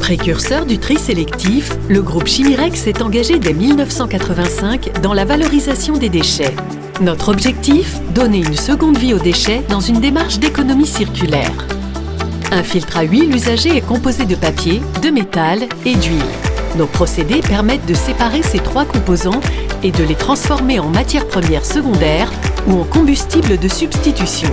Précurseur du tri sélectif, le groupe Chimirex s'est engagé dès 1985 dans la valorisation des déchets. Notre objectif, donner une seconde vie aux déchets dans une démarche d'économie circulaire. Un filtre à huile usagé est composé de papier, de métal et d'huile. Nos procédés permettent de séparer ces trois composants et de les transformer en matières premières secondaires ou en combustible de substitution.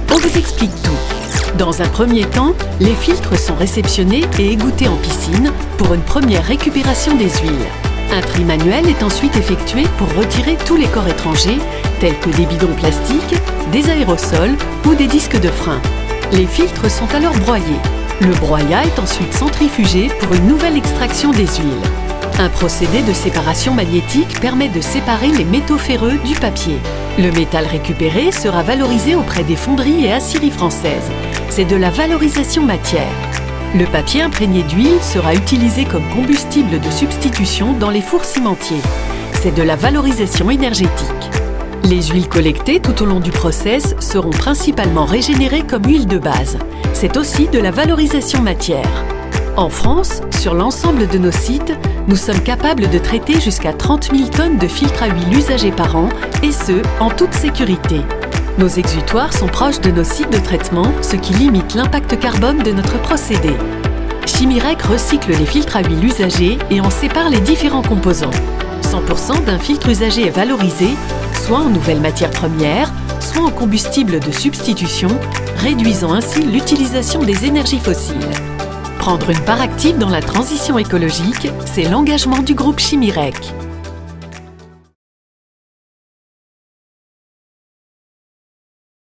On vous explique tout. Dans un premier temps, les filtres sont réceptionnés et égouttés en piscine pour une première récupération des huiles. Un tri manuel est ensuite effectué pour retirer tous les corps étrangers, tels que des bidons plastiques, des aérosols ou des disques de frein. Les filtres sont alors broyés. Le broyat est ensuite centrifugé pour une nouvelle extraction des huiles. Un procédé de séparation magnétique permet de séparer les métaux ferreux du papier. Le métal récupéré sera valorisé auprès des fonderies et aciéries françaises. C'est de la valorisation matière. Le papier imprégné d'huile sera utilisé comme combustible de substitution dans les fours cimentiers. C'est de la valorisation énergétique. Les huiles collectées tout au long du process seront principalement régénérées comme huile de base. C'est aussi de la valorisation matière. En France, sur l'ensemble de nos sites, nous sommes capables de traiter jusqu'à 30 000 tonnes de filtres à huile usagés par an, et ce, en toute sécurité. Nos exutoires sont proches de nos sites de traitement, ce qui limite l'impact carbone de notre procédé. Chimirex recycle les filtres à huile usagés et en sépare les différents composants. 100% d'un filtre usagé est valorisé, soit en nouvelle matière première, soit en combustible de substitution, réduisant ainsi l'utilisation des énergies fossiles. Prendre une part active dans la transition écologique, c'est l'engagement du groupe Chimirex.